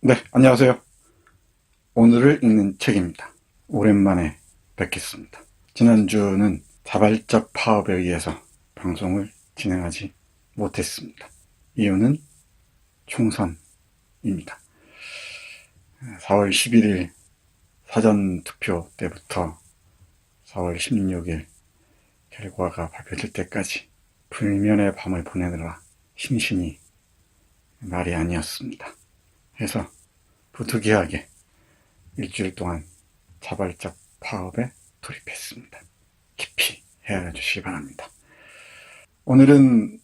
네, 안녕하세요. 오늘을 읽는 책입니다. 오랜만에 뵙겠습니다. 지난주는 자발적 파업에 의해서 방송을 진행하지 못했습니다. 이유는 총선입니다. 4월 11일 사전투표 때부터 4월 16일 결과가 발표될 때까지 불면의 밤을 보내느라 심신이 말이 아니었습니다. 해서 부득이하게 일주일 동안 자발적 파업에 돌입했습니다. 깊이 헤아려 주시기 바랍니다. 오늘은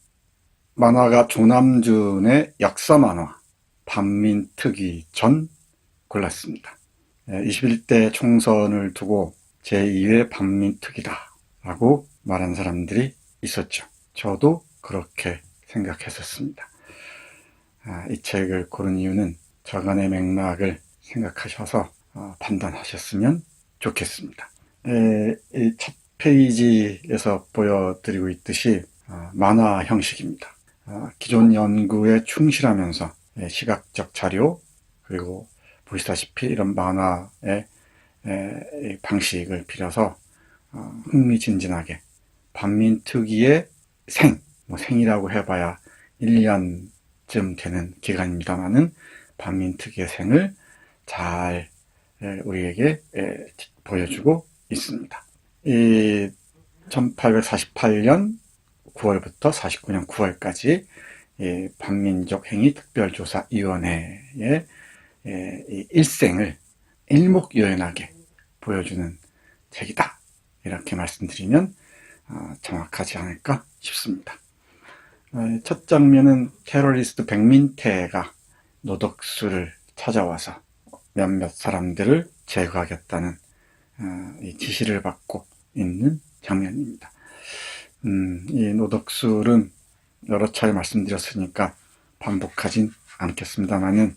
만화가 조남준의 역사 만화 반민특위 전 골랐습니다. 21대 총선을 두고 제2의 반민특위다 라고 말한 사람들이 있었죠. 저도 그렇게 생각했었습니다. 이 책을 고른 이유는 저간의 맥락을 생각하셔서 판단하셨으면 좋겠습니다. 첫 페이지에서 보여드리고 있듯이 만화 형식입니다. 기존 연구에 충실하면서 시각적 자료 그리고 보시다시피 이런 만화의 방식을 빌어서 흥미진진하게 반민특위의 생이라고 해봐야 1년쯤 되는 기간입니다만은 반민특위의 생을 잘 우리에게 보여주고 있습니다. 이 1848년 9월부터 49년 9월까지 반민족행위특별조사위원회의 일생을 일목요연하게 보여주는 책이다. 이렇게 말씀드리면 정확하지 않을까 싶습니다. 첫 장면은 테러리스트 백민태가 노덕수를 찾아와서 몇몇 사람들을 제거하겠다는 지시를 받고 있는 장면입니다. 이 노덕술은 여러 차례 말씀드렸으니까 반복하진 않겠습니다만은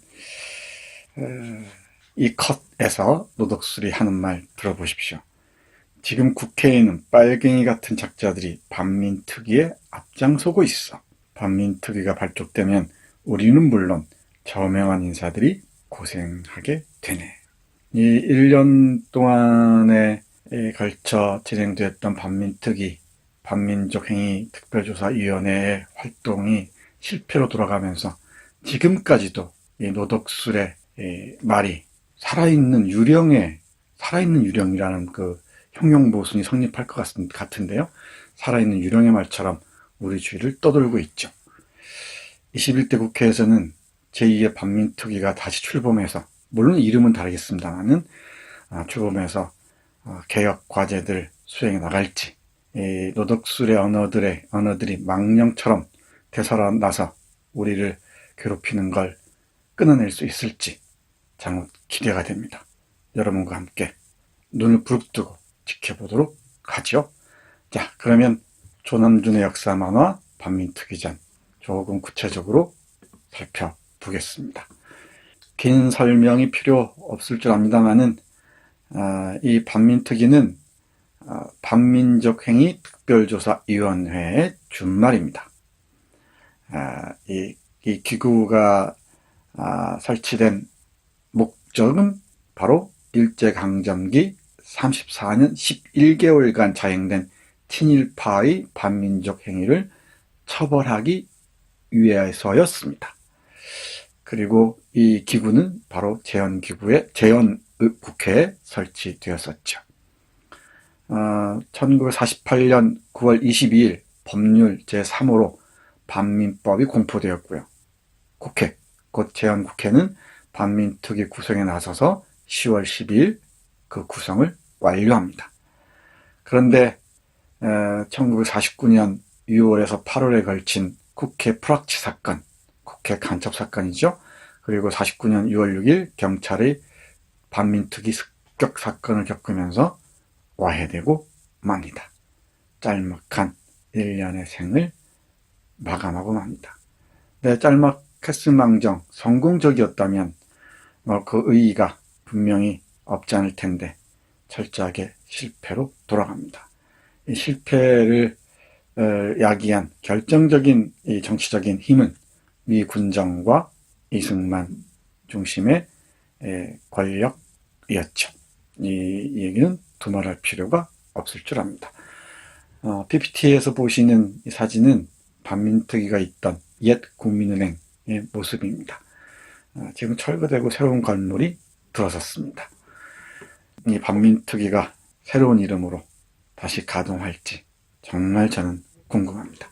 이 컷에서 노덕술이 하는 말 들어보십시오. 지금 국회에는 빨갱이 같은 작자들이 반민특위에 앞장서고 있어. 반민특위가 발족되면 우리는 물론 저명한 인사들이 고생하게 되네. 이 1년 동안에 걸쳐 진행되었던 반민특위, 반민족행위특별조사위원회의 활동이 실패로 돌아가면서 지금까지도 이 노덕술의 말이 살아있는 유령이라는 그 형용모순이 성립할 것 같은데요. 살아있는 유령의 말처럼 우리 주위를 떠돌고 있죠. 21대 국회에서는 제2의 반민특위가 다시 출범해서, 물론 이름은 다르겠습니다만은 출범해서 개혁 과제들 수행해 나갈지, 노덕술의 언어들이 망령처럼 되살아나서 우리를 괴롭히는 걸 끊어낼 수 있을지 장욱 기대가 됩니다. 여러분과 함께 눈을 부릅뜨고 지켜보도록 하죠. 자, 그러면 조남준의 역사 만화 반민특위전 조금 구체적으로 살펴보겠습니다. 긴 설명이 필요 없을 줄 압니다만은 이 반민특위는 반민족행위특별조사위원회의 준말입니다. 이 기구가 설치된 목적은 바로 일제강점기 34년 11개월간 자행된 친일파의 반민족 행위를 처벌하기 위해서였습니다. 그리고 이 기구는 바로 재헌국회에 설치되었었죠. 1948년 9월 22일 법률 제3호로 반민법이 공포되었고요. 국회, 곧 재헌국회는 반민특위 구성에 나서서 10월 12일 그 구성을 완료합니다. 그런데 1949년 6월에서 8월에 걸친 국회 프락치 사건, 국회 간첩 사건이죠. 그리고 49년 6월 6일 경찰의 반민특위 습격 사건을 겪으면서 와해되고 맙니다. 짤막한 1년의 생을 마감하고 맙니다. 네, 짤막했을망정 성공적이었다면 그 의의가 분명히 없지 않을 텐데 철저하게 실패로 돌아갑니다. 이 실패를 야기한 결정적인 이 정치적인 힘은 미 군정과 이승만 중심의 권력이었죠. 이 얘기는 두말할 필요가 없을 줄 압니다. PPT에서 보시는 이 사진은 반민특위가 있던 옛 국민은행의 모습입니다. 지금 철거되고 새로운 건물이 들어섰습니다. 이 반민특위가 새로운 이름으로 다시 가동할지 정말 저는 궁금합니다.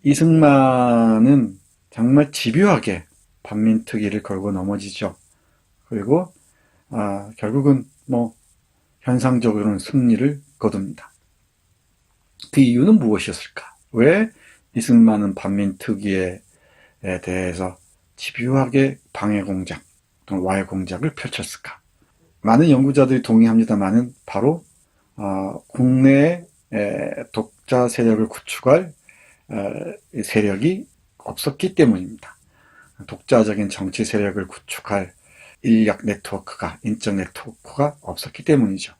이승만은 정말 집요하게 반민특위를 걸고 넘어지죠. 그리고 결국은 현상적으로는 승리를 거둡니다. 그 이유는 무엇이었을까? 왜 이승만은 반민특위에 대해서 집요하게 방해 공작 또는 와해 공작을 펼쳤을까? 많은 연구자들이 동의합니다만은 바로 국내에 독자 세력을 구축할 세력이 없었기 때문입니다. 독자적인 정치 세력을 구축할 인적 네트워크가 없었기 때문이죠.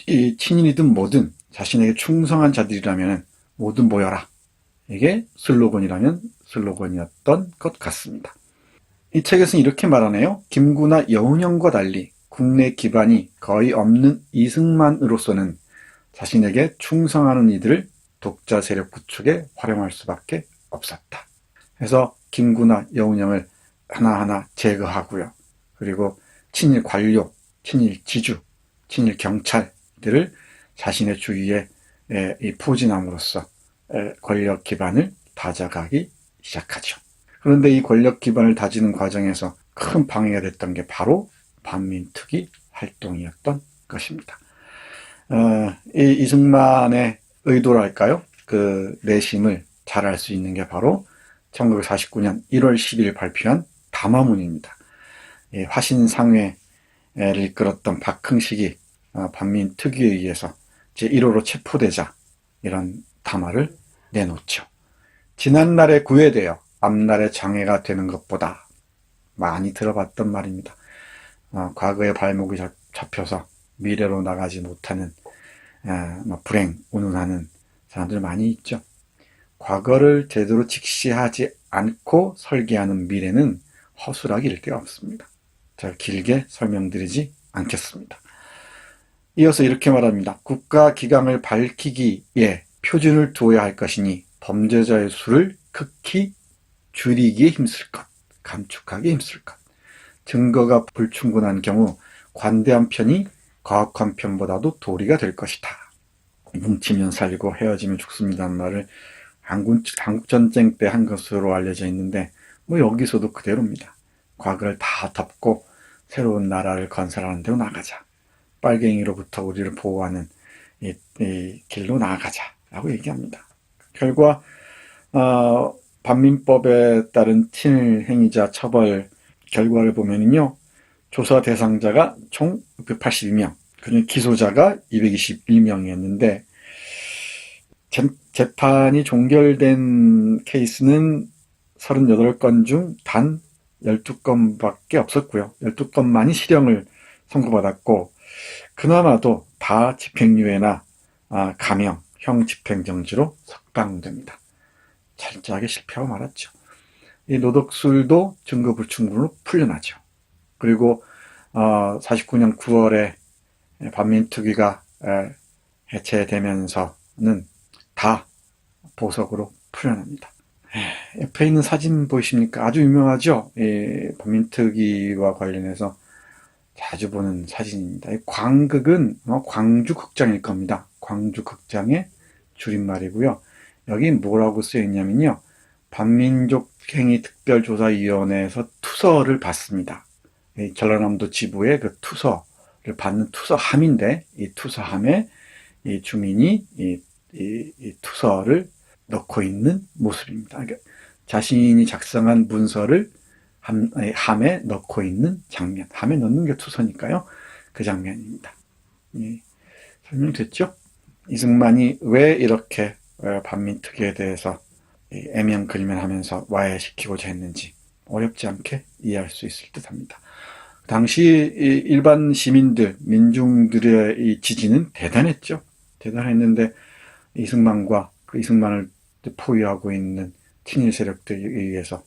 이 친일이든 뭐든 자신에게 충성한 자들이라면 모두 모여라. 이게 슬로건이라면 슬로건이었던 것 같습니다. 이 책에서는 이렇게 말하네요. 김구나 여운형과 달리 국내 기반이 거의 없는 이승만으로서는 자신에게 충성하는 이들을 독자 세력 구축에 활용할 수밖에 없었다. 그래서 김구나 여운형을 하나하나 제거하고요. 그리고 친일 관료, 친일 지주, 친일 경찰들을 자신의 주위에 포진함으로써 권력 기반을 다져가기 시작하죠. 그런데 이 권력 기반을 다지는 과정에서 큰 방해가 됐던 게 바로 반민특위 활동이었던 것입니다. 이 이승만의 의도랄까요? 그 내심을 잘 알 수 있는 게 바로 1949년 1월 10일 발표한 담화문입니다. 화신상회를 이끌었던 박흥식이 반민특위에 의해서 제1호로 체포되자 이런 담화를 내놓죠. 지난날에 구애되어 앞날에 장애가 되는 것보다 많이 들어봤던 말입니다. 과거의 발목이 잡혀서 미래로 나가지 못하는 불행, 운운하는 사람들 많이 있죠. 과거를 제대로 직시하지 않고 설계하는 미래는 허술하기 일데가 없습니다. 제가 길게 설명드리지 않겠습니다. 이어서 이렇게 말합니다. 국가 기강을 밝히기에 표준을 두어야 할 것이니 범죄자의 수를 극히 줄이기에 힘쓸 것, 감축하기에 힘쓸 것. 증거가 불충분한 경우 관대한 편이 가혹한 편보다도 도리가 될 것이다. 뭉치면 살고 헤어지면 죽습니다는 말을 한국전쟁 때 한 것으로 알려져 있는데 여기서도 그대로입니다. 과거를 다 덮고 새로운 나라를 건설하는 데로 나가자. 빨갱이로부터 우리를 보호하는 이 길로 나아가자라고 얘기합니다. 결과 반민법에 따른 친일 행위자 처벌 결과를 보면요, 조사 대상자가 총 682명, 그중 기소자가 221명이었는데 재판이 종결된 케이스는 38건 중 단 12건밖에 없었고요. 12건만이 실형을 선고받았고 그나마도 다 집행유예나 감형, 형 집행정지로 석방됩니다. 철저하게 실패하고 말았죠. 이 노덕술도 증거 불충분으로 풀려나죠. 그리고 49년 9월에 반민특위가 해체되면서는 다 보석으로 풀려납니다. 옆에 있는 사진 보이십니까? 아주 유명하죠? 반민특위와 관련해서 자주 보는 사진입니다. 광극은 광주극장일 겁니다. 광주극장의 줄임말이고요. 여기 뭐라고 쓰여있냐면요. 반민족행위특별조사위원회에서 투서를 받습니다. 전라남도 지부의 그 투서를 받는 투서함인데 이 투서함에 이 주민이 이 투서를 넣고 있는 모습입니다. 그러니까 자신이 작성한 문서를 함에 넣고 있는 장면. 함에 넣는 게 투서니까요. 그 장면입니다. 설명됐죠? 이승만이 왜 이렇게 반민특위에 대해서 애명글면 하면서 와해시키고자 했는지 어렵지 않게 이해할 수 있을 듯 합니다. 당시 일반 시민들, 민중들의 이 지지는 대단했죠. 대단했는데 이승만과 그 이승만을 포위하고 있는 친일 세력들에 의해서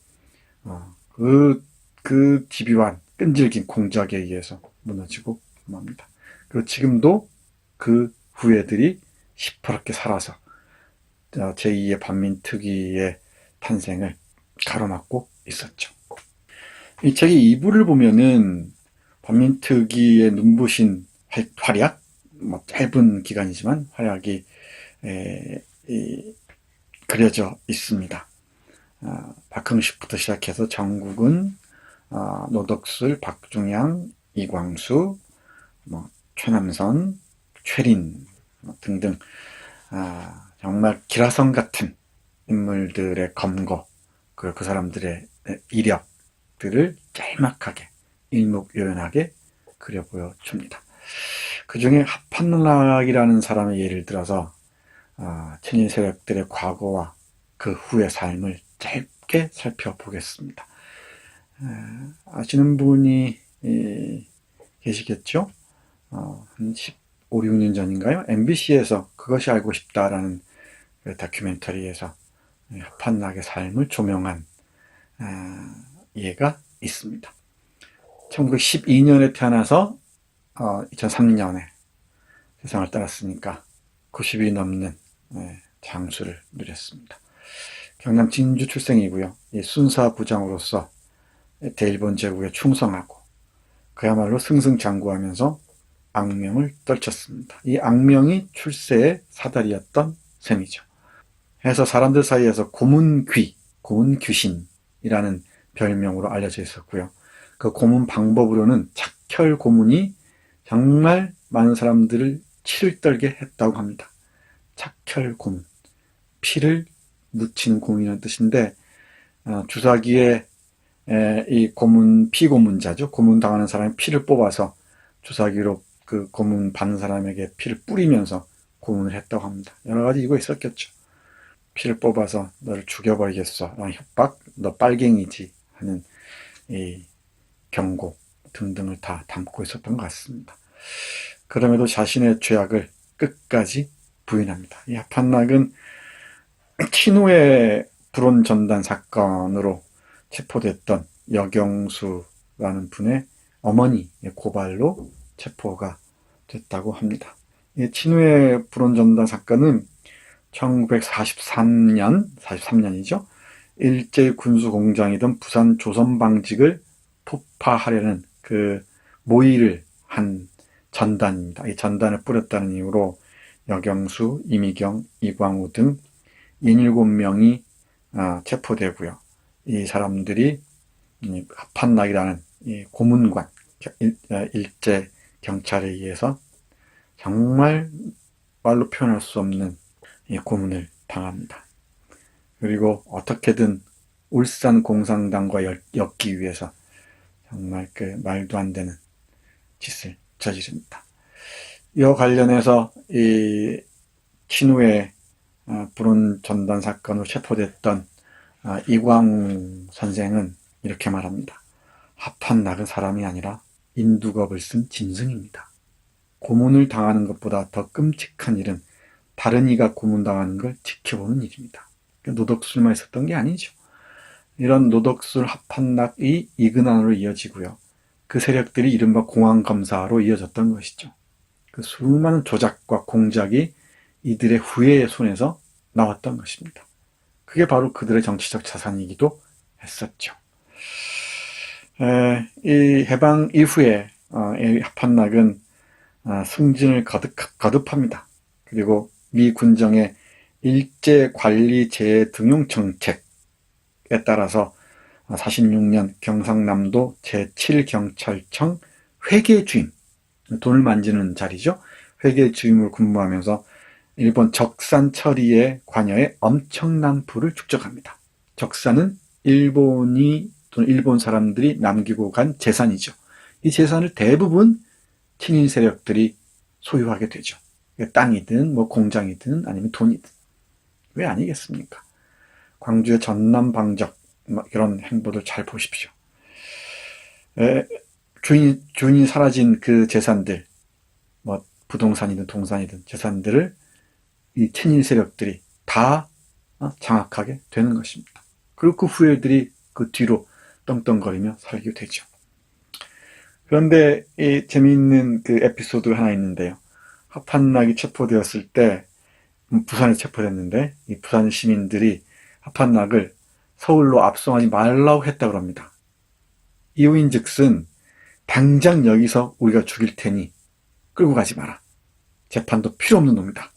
그 집요한 끈질긴 공작에 의해서 무너지고 맙니다. 그리고 지금도 그 후예들이 시퍼렇게 살아서 제2의 반민특위의 탄생을 가로막고 있었죠. 이 책의 2부를 보면은 반민특위의 눈부신 활약, 짧은 기간이지만 활약이 그려져 있습니다. 박흥식부터 시작해서 정국은, 노덕술, 박중양, 이광수, 최남선, 최린 등등 정말 기라성 같은 인물들의 검거, 그리고 그 사람들의 이력들을 짤막하게 일목요연하게 그려 보여줍니다. 그 중에 합한락이라는 사람의 예를 들어서 친일 세력들의 과거와 그 후의 삶을 짧게 살펴보겠습니다. 아시는 분이 계시겠죠? 한 15, 16년 전인가요? MBC에서 그것이 알고 싶다라는 그 다큐멘터리에서 합한락의 삶을 조명한 예가 있습니다. 1912년에 태어나서 2003년에 세상을 떠났으니까 90이 넘는 장수를 누렸습니다. 경남 진주 출생이고요. 순사 부장으로서 대일본 제국에 충성하고 그야말로 승승장구하면서 악명을 떨쳤습니다. 이 악명이 출세의 사다리였던 셈이죠. 해서 사람들 사이에서 고문귀, 고문귀신이라는 별명으로 알려져 있었고요. 그 고문 방법으로는 착혈 고문이 정말 많은 사람들을 치를 떨게 했다고 합니다. 착혈 고문, 피를 묻히는 고문이라는 뜻인데, 주사기에 이 피고문자죠. 고문당하는 사람의 피를 뽑아서 주사기로 그 고문 받는 사람에게 피를 뿌리면서 고문을 했다고 합니다. 여러 가지 이유가 있었겠죠. 피를 뽑아서 너를 죽여버리겠어 라는 협박, 너 빨갱이지 하는 이 경고 등등을 다 담고 있었던 것 같습니다. 그럼에도 자신의 죄악을 끝까지 부인합니다. 이 합한락은 친후의 불온 전단 사건으로 체포됐던 여경수라는 분의 어머니의 고발로 체포가 됐다고 합니다. 이 친후의 불온 전단 사건은 1943년이죠. 일제 군수 공장이던 부산 조선방직을 폭파하려는 그 모의를 한 전단입니다. 이 전단을 뿌렸다는 이유로 여경수, 이미경, 이광우 등 17명이 체포되고요. 이 사람들이 합한락이라는 이 고문관, 일제 경찰에 의해서 정말 말로 표현할 수 없는 이 고문을 당합니다. 그리고 어떻게든 울산 공산당과 엮기 위해서 정말 그 말도 안 되는 짓을 저지릅니다. 이와 관련해서 이 친후의 불온 전단 사건으로 체포됐던 이광우 선생은 이렇게 말합니다. 합한락은 사람이 아니라 인두겁을 쓴 짐승입니다. 고문을 당하는 것보다 더 끔찍한 일은 다른 이가 고문당하는 걸 지켜보는 일입니다. 노덕술만 있었던 게 아니죠. 이런 노덕술 합한락이 이근환으로 이어지고요. 그 세력들이 이른바 공안검사로 이어졌던 것이죠. 그 수많은 조작과 공작이 이들의 후예의 손에서 나왔던 것입니다. 그게 바로 그들의 정치적 자산이기도 했었죠. 이 해방 이후에 이 합한락은 승진을 거듭합니다. 그리고 미 군정의 일제관리제해 등용 정책에 따라서 46년 경상남도 제7경찰청 회계주임, 돈을 만지는 자리죠. 회계주임을 근무하면서 일본 적산 처리에 관여해 엄청난 부를 축적합니다. 적산은 일본 사람들이 남기고 간 재산이죠. 이 재산을 대부분 친일 세력들이 소유하게 되죠. 땅이든 공장이든 아니면 돈이든. 왜 아니겠습니까? 광주의 전남방적 이런 행보들 잘 보십시오. 주인이 사라진 그 재산들, 부동산이든 동산이든 재산들을 이 친일 세력들이 다 장악하게 되는 것입니다. 그리고 그 후예들이 그 뒤로 떵떵거리며 살게 되죠. 그런데 이 재미있는 그 에피소드가 하나 있는데요. 합한락이 체포되었을 때, 부산에 체포됐는데 이 부산 시민들이 합한락을 서울로 압송하지 말라고 했다고 합니다. 이유인즉슨 당장 여기서 우리가 죽일 테니 끌고 가지 마라. 재판도 필요 없는 놈이다.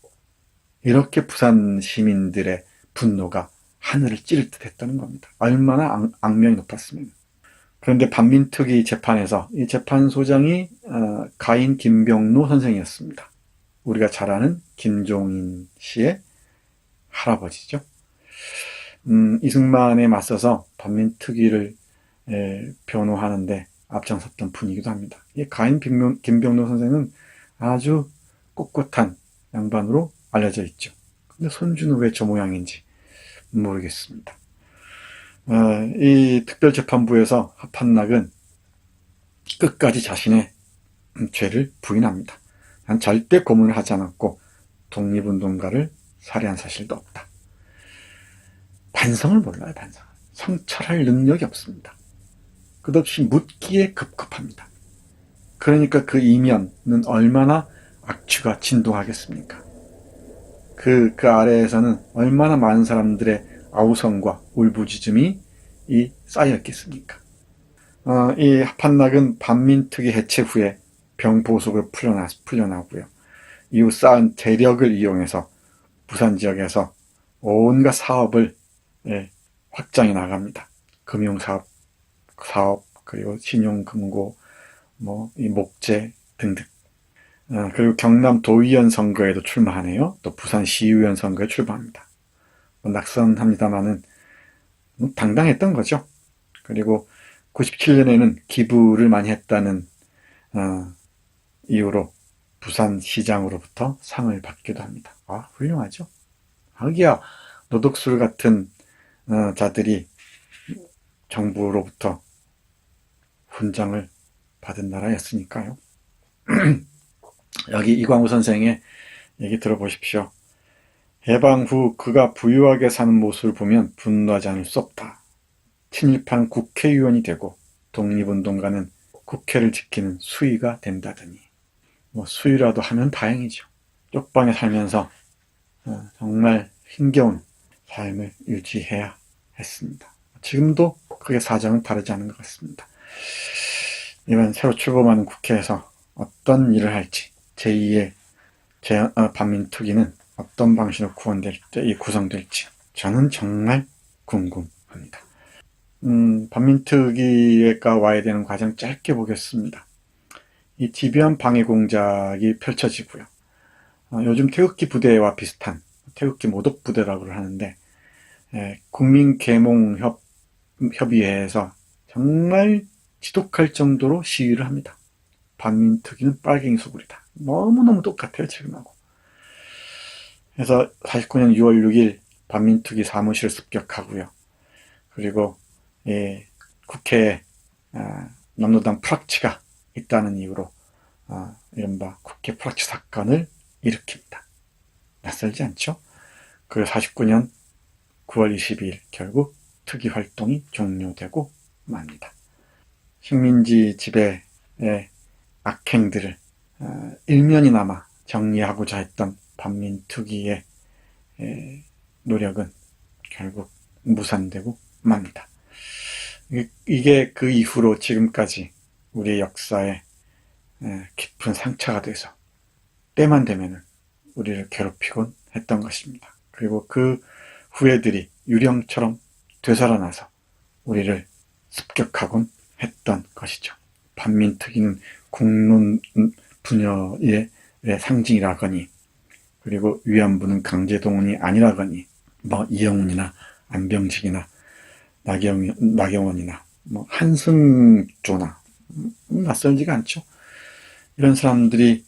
이렇게 부산 시민들의 분노가 하늘을 찌를 듯 했다는 겁니다. 얼마나 악명이 높았으면. 그런데 반민특위 재판에서 이 재판소장이 가인 김병노 선생이었습니다. 우리가 잘 아는 김종인 씨의 할아버지죠. 이승만에 맞서서 반민특위를 변호하는데 앞장섰던 분이기도 합니다. 이 가인 김병노 선생은 아주 꼿꼿한 양반으로 알려져 있죠. 근데 손주는 왜 저 모양인지 모르겠습니다. 이 특별재판부에서 합한락은 끝까지 자신의 죄를 부인합니다. 난 절대 고문을 하지 않았고 독립운동가를 살해한 사실도 없다. 반성을 몰라요. 반성. 성찰할 능력이 없습니다. 끝없이 묻기에 급급합니다. 그러니까 그 이면은 얼마나 악취가 진동하겠습니까? 그 아래에서는 얼마나 많은 사람들의 아우성과 울부짖음이 쌓였겠습니까? 이 합한락은 반민특위 해체 후에 병보속을 풀려나고요. 이후 쌓은 재력을 이용해서 부산 지역에서 온갖 사업을 확장해 나갑니다. 금융사업, 그리고 신용금고, 이 목재 등등. 그리고 경남 도의원 선거에도 출마하네요. 또 부산 시의원 선거에 출마합니다. 낙선합니다만은 당당했던 거죠. 그리고 97년에는 기부를 많이 했다는 이유로 부산시장으로부터 상을 받기도 합니다. 훌륭하죠. 하기야 노덕술 같은 자들이 정부로부터 훈장을 받은 나라였으니까요. 여기 이광우 선생의 얘기 들어보십시오. 해방 후 그가 부유하게 사는 모습을 보면 분노하지 않을 수 없다. 친일파는 국회의원이 되고 독립운동가는 국회를 지키는 수위가 된다더니 수위라도 하면 다행이죠. 쪽방에 살면서 정말 힘겨운 삶을 유지해야 했습니다. 지금도 크게 사정은 다르지 않은 것 같습니다. 이번 새로 출범하는 국회에서 어떤 일을 할지 제2의 반민특위는 어떤 방식으로 구성될지 저는 정말 궁금합니다. 반민특위가 와야 되는 과정 짧게 보겠습니다. 이 집요한 방해 공작이 펼쳐지고요. 요즘 태극기 부대와 비슷한 태극기 모독 부대라고 하는데 국민계몽협의회에서 정말 지독할 정도로 시위를 합니다. 반민특위는 빨갱이 소굴이다. 너무너무 똑같아요, 지금하고. 그래서 49년 6월 6일 반민특위 사무실을 습격하고요. 그리고 국회에 남로당 프락치가 있다는 이유로 이른바 국회 프락치 사건을 일으킵니다. 낯설지 않죠? 그리고 49년 9월 22일 결국 특위 활동이 종료되고 맙니다. 식민지 지배의 악행들을 일면이나마 정리하고자 했던 반민특위의 노력은 결국 무산되고 맙니다. 이게 그 이후로 지금까지 우리의 역사에 깊은 상처가 돼서 때만 되면은 우리를 괴롭히곤 했던 것입니다. 그리고 그 후예들이 유령처럼 되살아나서 우리를 습격하곤 했던 것이죠. 반민특위는 국론 분열의 상징이라거니, 그리고 위안부는 강제동원이 아니라거니, 이영훈이나 안병직이나 나경원이나 한승조나 낯설지가 않죠. 이런 사람들이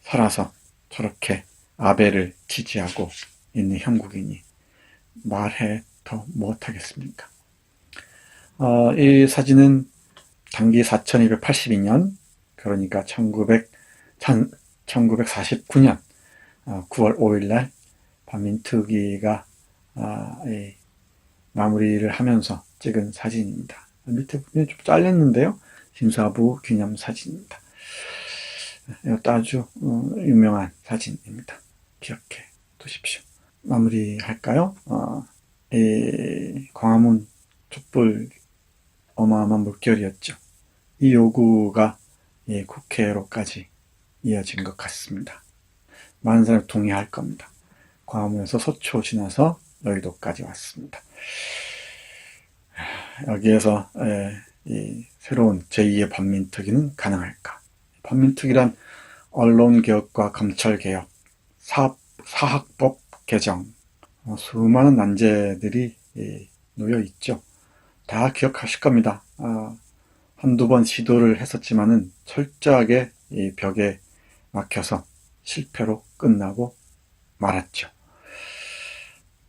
살아서 저렇게 아베를 지지하고 있는 형국인이 말해 더 못하겠습니까? 이 사진은 당기 4282년, 그러니까 1949년 9월 5일날 반민특위가 마무리를 하면서 찍은 사진입니다. 밑에 부분이 좀 잘렸는데요. 심사부 기념사진입니다. 이것도 아주 유명한 사진입니다. 기억해 두십시오. 마무리할까요? 이 광화문 촛불 어마어마한 물결이었죠. 이 요구가 국회로까지 이어진 것 같습니다. 많은 사람이 동의할 겁니다. 광화문에서 서초 지나서 여의도까지 왔습니다. 여기에서 이 새로운 제2의 반민특위는 가능할까? 반민특위란 언론개혁과 검찰개혁, 사학법 개정, 수많은 난제들이 놓여 있죠. 다 기억하실 겁니다. 한두 번 시도를 했었지만은 철저하게 이 벽에 막혀서 실패로 끝나고 말았죠.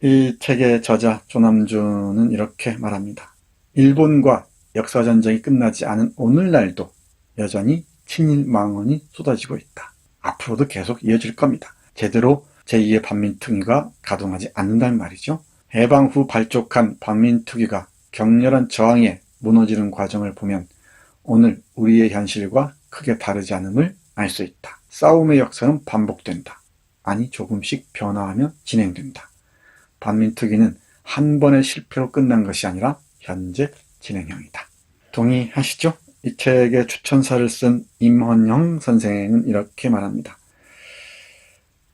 이 책의 저자 조남준은 이렇게 말합니다. 일본과 역사전쟁이 끝나지 않은 오늘날도 여전히 친일 망언이 쏟아지고 있다. 앞으로도 계속 이어질 겁니다. 제대로 제2의 반민특위가 가동하지 않는다는 말이죠. 해방 후 발족한 반민특위가 격렬한 저항에 무너지는 과정을 보면 오늘 우리의 현실과 크게 다르지 않음을 알 수 있다. 싸움의 역사는 반복된다. 아니 조금씩 변화하며 진행된다. 반민특위는 한 번의 실패로 끝난 것이 아니라 현재 진행형이다. 동의하시죠? 이 책의 추천사를 쓴 임헌영 선생은 이렇게 말합니다.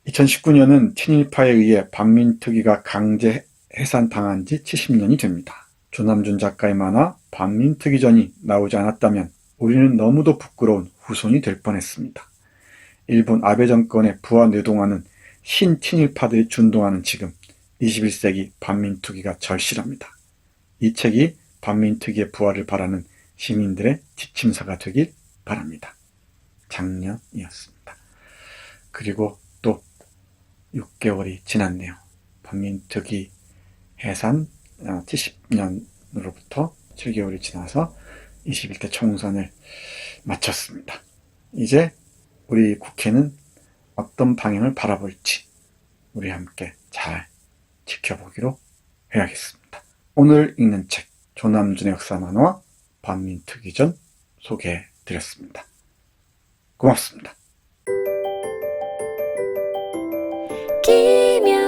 2019년은 친일파에 의해 반민특위가 강제 해산당한 지 70년이 됩니다. 조남준 작가의 만화 반민특위전이 나오지 않았다면 우리는 너무도 부끄러운 후손이 될 뻔했습니다. 일본 아베 정권에 부하뇌동하는 신친일파들이 준동하는 지금 21세기 반민특위가 절실합니다. 이 책이 반민특위의 부활을 바라는 시민들의 지침서가 되길 바랍니다. 작년이었습니다. 그리고 또 6개월이 지났네요. 반민특위 해산 70년으로부터 7개월이 지나서 21대 총선을 마쳤습니다. 이제 우리 국회는 어떤 방향을 바라볼지 우리 함께 잘 지켜보기로 해야겠습니다. 오늘 읽는 책 조남준의 역사 만화 반민특위전 소개해드렸습니다. 고맙습니다. 김현